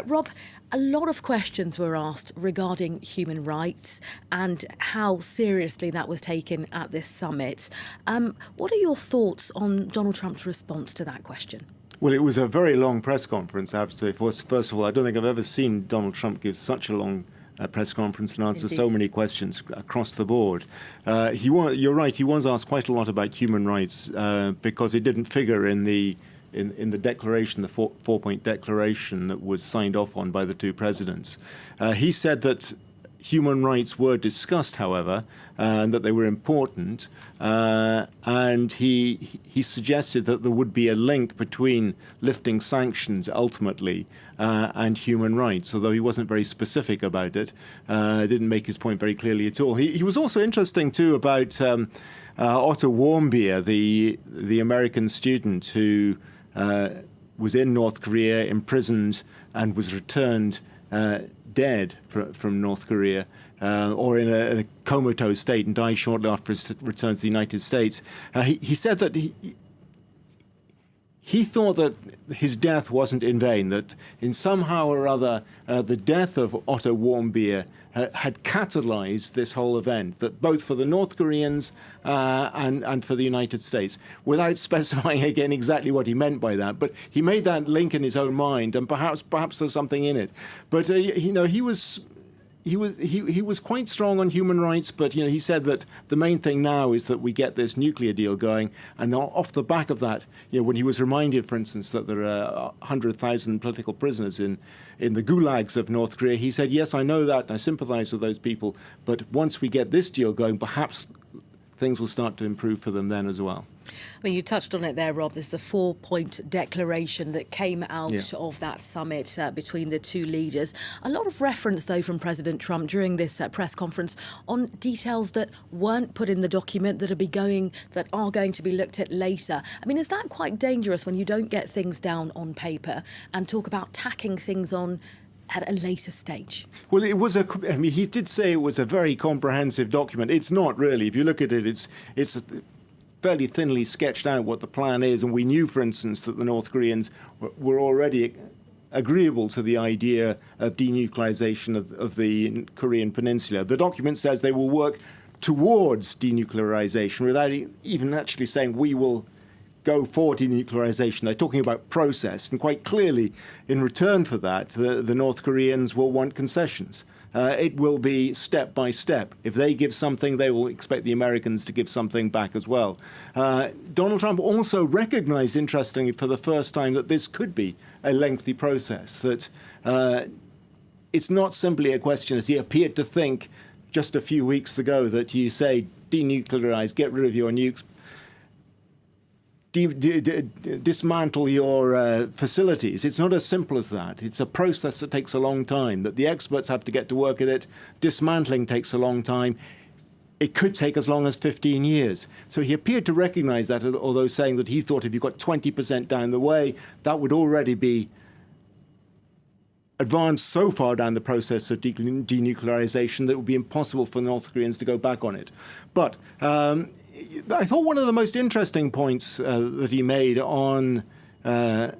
Rob, a lot of questions were asked regarding human rights and how seriously that was taken at this summit. What are your thoughts on Donald Trump's response to that question? Well, it was a very long press conference, I have to say. First of all, I don't think I've ever seen Donald Trump give such a long press conference and answer Indeed. so many questions across the board. You're right, he was asked quite a lot about human rights because it didn't figure in the declaration, the four-point declaration that was signed off on by the two presidents. He said that human rights were discussed, however, and that they were important. And he suggested that there would be a link between lifting sanctions ultimately and human rights, although he wasn't very specific about it. Didn't make his point very clearly at all. He was also interesting, too, about Otto Warmbier, the American student who was in North Korea, imprisoned, and was returned dead from North Korea, or in a comatose state, and died shortly after his return to the United States. He said that he thought that his death wasn't in vain, that in somehow or other the death of Otto Warmbier had catalyzed this whole event, that both for the North Koreans and for the United States, without specifying again exactly what he meant by that. But he made that link in his own mind, and perhaps there's something in it. But he was quite strong on human rights, but he said that the main thing now is that we get this nuclear deal going, and off the back of that, when he was reminded, for instance, that there are 100,000 political prisoners in the gulags of North Korea, he said, yes, I know that, and I sympathize with those people, but once we get this deal going, perhaps things will start to improve for them then as well. I mean, you touched on it there, Rob. There's the four-point declaration that came out of that summit between the two leaders. A lot of reference, though, from President Trump during this press conference on details that weren't put in the document that are going to be looked at later. I mean, is that quite dangerous when you don't get things down on paper and talk about tacking things on at a later stage? Well, he did say it was a very comprehensive document. It's not really. If you look at it, it's fairly thinly sketched out what the plan is, and we knew, for instance, that the North Koreans were already agreeable to the idea of denuclearization of the Korean peninsula. The document says they will work towards denuclearization without even actually saying we will go for denuclearization. They're talking about process, and quite clearly, in return for that, the North Koreans will want concessions. It will be step by step. If they give something, they will expect the Americans to give something back as well. Donald Trump also recognized, interestingly, for the first time, that this could be a lengthy process, that it's not simply a question, as he appeared to think just a few weeks ago, that you say denuclearize, get rid of your nukes, dismantle your facilities. It's not as simple as that. It's a process that takes a long time, that the experts have to get to work at it. Dismantling takes a long time. It could take as long as 15 years. So he appeared to recognize that, although saying that he thought if you got 20% down the way, that would already be advanced so far down the process of denuclearization that it would be impossible for North Koreans to go back on it. But I thought one of the most interesting points that he made on the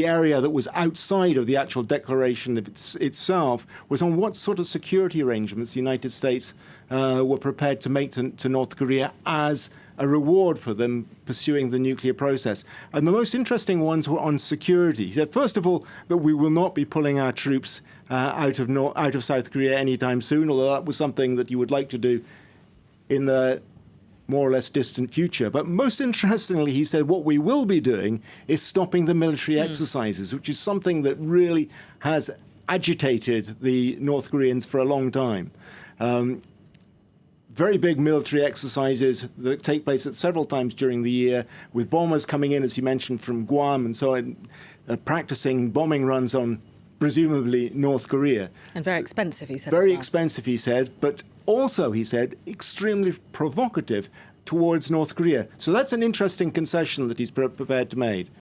area that was outside of the actual declaration itself was on what sort of security arrangements the United States were prepared to make to North Korea as a reward for them pursuing the nuclear process. And the most interesting ones were on security. He said, first of all, that we will not be pulling our troops out of South Korea anytime soon, although that was something that you would like to do in the more or less distant future. But most interestingly, he said what we will be doing is stopping the military exercises, which is something that really has agitated the North Koreans for a long time. Very big military exercises that take place at several times during the year, with bombers coming in, as you mentioned, from Guam and so on, practicing bombing runs on presumably North Korea. And very expensive, he said. Very expensive, he said, but also, he said, extremely provocative towards North Korea. So that's an interesting concession that he's prepared to make.